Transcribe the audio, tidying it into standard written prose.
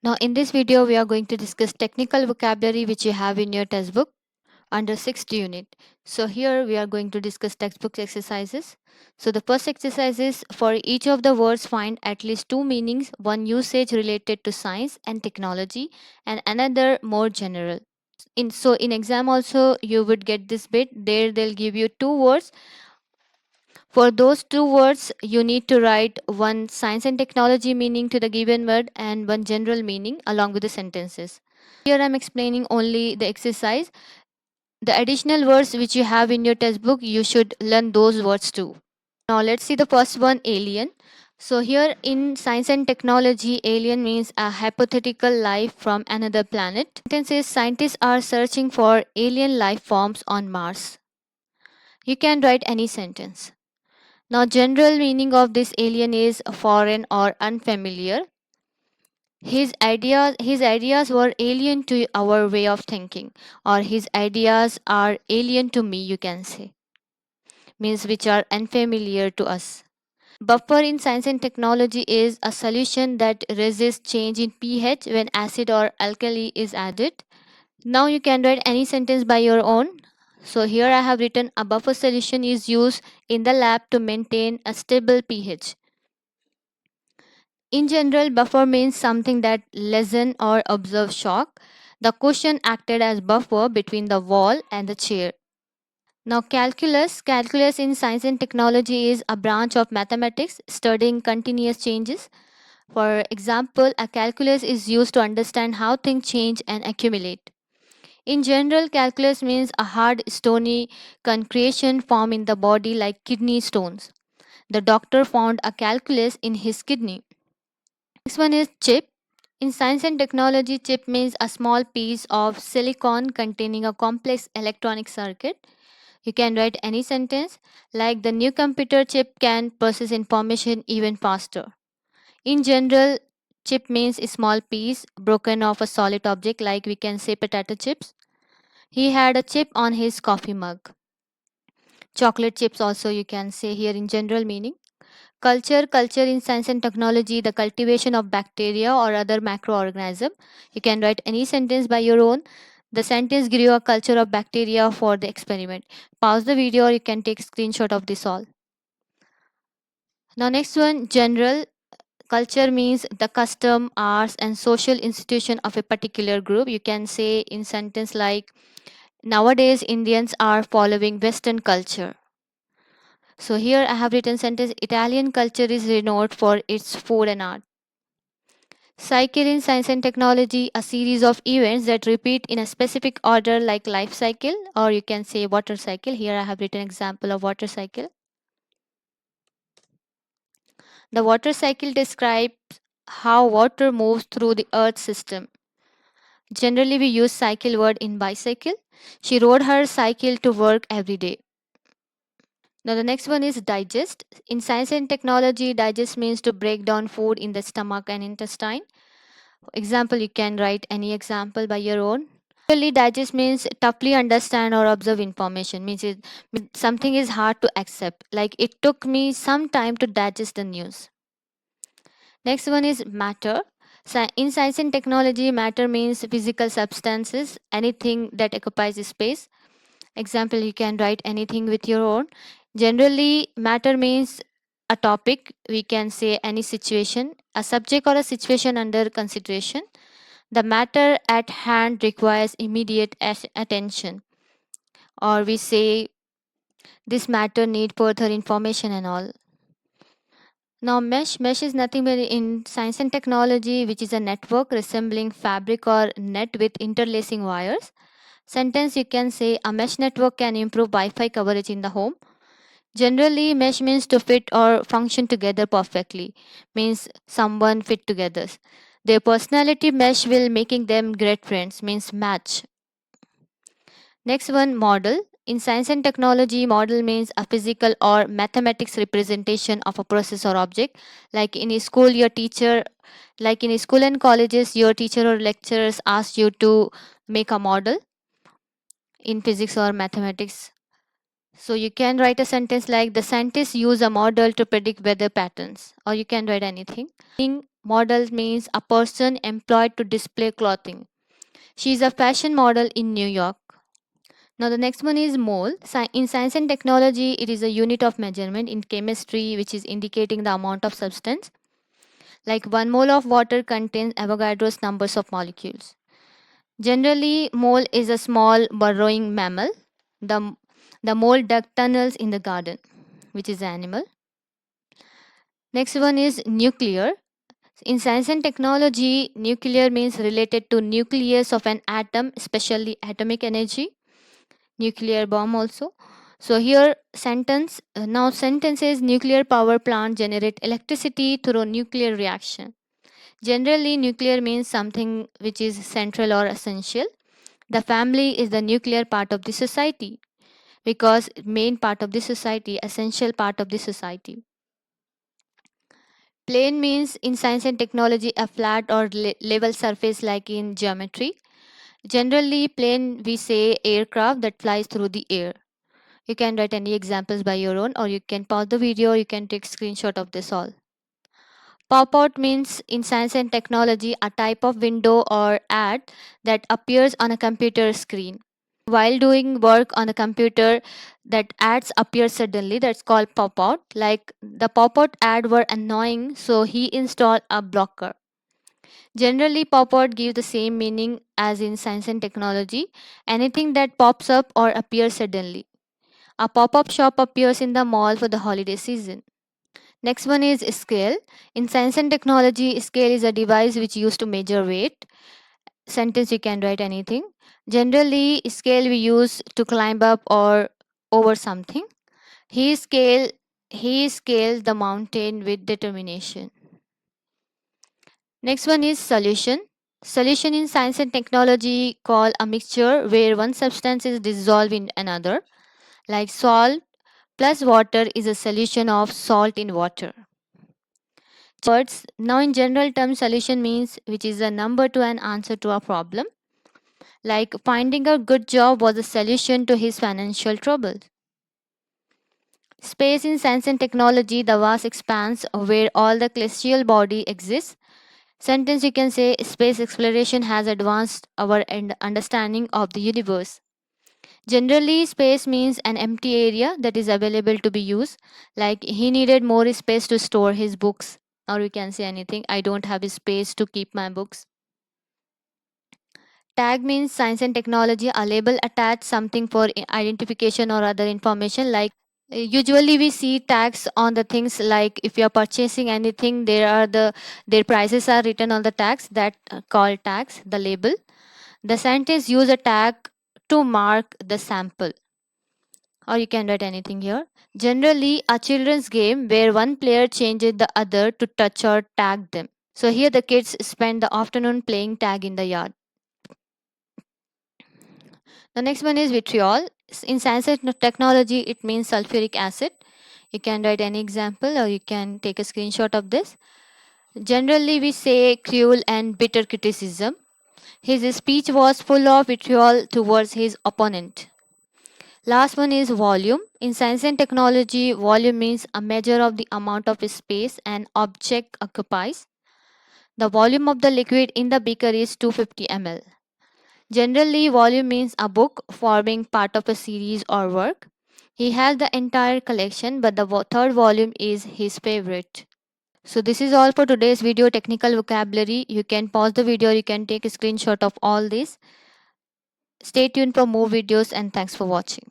Now in this video we are going to discuss technical vocabulary which you have in your textbook under 6th unit. So here we are going to discuss textbook exercises. So the first exercise is for each of the words find at least two meanings, one usage related to science and technology and another more general. In exam also you would get this bit. There they'll give you two words. For those two words, you need to write one science and technology meaning to the given word and one general meaning along with the sentences. Here I'm explaining only the exercise. The additional words which you have in your textbook, you should learn those words too. Now let's see the first one, alien. So here in science and technology, alien means a hypothetical life from another planet. Sentence is scientists are searching for alien life forms on Mars. You can write any sentence. Now, general meaning of this alien is foreign or unfamiliar. His ideas were alien to our way of thinking, or his ideas are alien to me, you can say, means which are unfamiliar to us. Buffer in science and technology is a solution that resists change in pH when acid or alkali is added. Now you can write any sentence by your own. So here I have written a buffer solution is used in the lab to maintain a stable pH. In general, buffer means something that lessen or absorb shock. The cushion acted as buffer between the wall and the chair. Now, calculus in science and technology is a branch of mathematics studying continuous changes. For example, a calculus is used to understand how things change and accumulate. In general, calculus means a hard, stony concretion formed in the body like kidney stones. The doctor found a calculus in his kidney. Next one is chip. In science and technology, chip means a small piece of silicon containing a complex electronic circuit. You can write any sentence like the new computer chip can process information even faster. In general, chip means a small piece broken off a solid object like we can say potato chips. He had a chip on his coffee mug. Chocolate chips also you can say here in general meaning. Culture in science and technology, the cultivation of bacteria or other macroorganism. You can write any sentence by your own. The sentence grew a culture of bacteria for the experiment. Pause the video or you can take screenshot of this all. Now next one, general. Culture means the custom, arts and social institution of a particular group. You can say in sentence like nowadays Indians are following Western culture. So here I have written sentence Italian culture is renowned for its food and art. Cycle in science and technology, a series of events that repeat in a specific order like life cycle or you can say water cycle. Here I have written example of water cycle. The water cycle describes how water moves through the earth system. Generally we use cycle word in bicycle. She rode her cycle to work every day. Now the next one is digest. In science and technology, digest means to break down food in the stomach and intestine. Example, you can write any example by your own. Usually digest means toughly understand or observe information. Means something is hard to accept. Like it took me some time to digest the news. Next one is matter. In science and technology, matter means physical substances, anything that occupies space. Example, you can write anything with your own. Generally, matter means a topic, we can say any situation, a subject or a situation under consideration. The matter at hand requires immediate attention, or we say this matter need further information and all. Now mesh is nothing but in science and technology which is a network resembling fabric or net with interlacing wires. Sentence you can say a mesh network can improve Wi-Fi coverage in the home. Generally, mesh means to fit or function together perfectly, means someone fit together. Their personality mesh will making them great friends, means match. Next one, model. In science and technology, model means a physical or mathematics representation of a process or object. Like in a school, like in a school and colleges, your teacher or lecturers ask you to make a model in physics or mathematics. So you can write a sentence like the scientists use a model to predict weather patterns, or you can write anything. Model means a person employed to display clothing. She is a fashion model in New York. Now the next one is mole. In science and technology, it is a unit of measurement. In chemistry, which is indicating the amount of substance. Like 1 mole of water contains Avogadro's numbers of molecules. Generally, mole is a small burrowing mammal. The, the mole dug tunnels in the garden, which is animal. Next one is nuclear. In science and technology, nuclear means related to nucleus of an atom, especially atomic energy, nuclear bomb also. So here sentence is nuclear power plant generate electricity through nuclear reaction. Generally, nuclear means something which is central or essential. The family is the nuclear part of the society because main part of the society, essential part of the society. Plane means in science and technology a flat or level surface like in geometry. Generally, plane we say aircraft that flies through the air. You can write any examples by your own, or you can pause the video, or you can take screenshot of this all. Pop out means in science and technology a type of window or ad that appears on a computer screen. While doing work on the computer, that ads appear suddenly. That's called pop out. Like the pop out ad were annoying, so he installed a blocker. Generally, pop out gives the same meaning as in science and technology. Anything that pops up or appears suddenly. A pop up shop appears in the mall for the holiday season. Next one is scale. In science and technology, scale is a device which used to measure weight. Sentence you can write anything. Generally, scale we use to climb up or over something. He scale he scaled the mountain with determination. Next one is solution. Solution in science and technology call a mixture where one substance is dissolved in another. Like salt plus water is a solution of salt in water. Words. Now in general terms, solution means which is a number to an answer to a problem. Like finding a good job was a solution to his financial troubles. Space in science and technology, the vast expanse where all the celestial body exists. Sentence you can say space exploration has advanced our understanding of the universe. Generally, space means an empty area that is available to be used. Like he needed more space to store his books. Or we can say anything. I don't have space to keep my books. Tag means science and technology. A label attach something for identification or other information. Like usually we see tags on the things, like if you are purchasing anything, their prices are written on the tags that called tags, the label. The scientists use a tag to mark the sample, or you can write anything here. Generally, a children's game where one player changes the other to touch or tag them. So here the kids spend the afternoon playing tag in the yard. The next one is vitriol. In science and technology, it means sulfuric acid. You can write any example or you can take a screenshot of this. Generally, we say cruel and bitter criticism. His speech was full of vitriol towards his opponent. Last one is volume. In science and technology, volume means a measure of the amount of space an object occupies. The volume of the liquid in the beaker is 250 ml. Generally, volume means a book forming part of a series or work. He has the entire collection, but the third volume is his favorite. So this is all for today's video technical vocabulary. You can pause the video, you can take a screenshot of all this. Stay tuned for more videos and thanks for watching.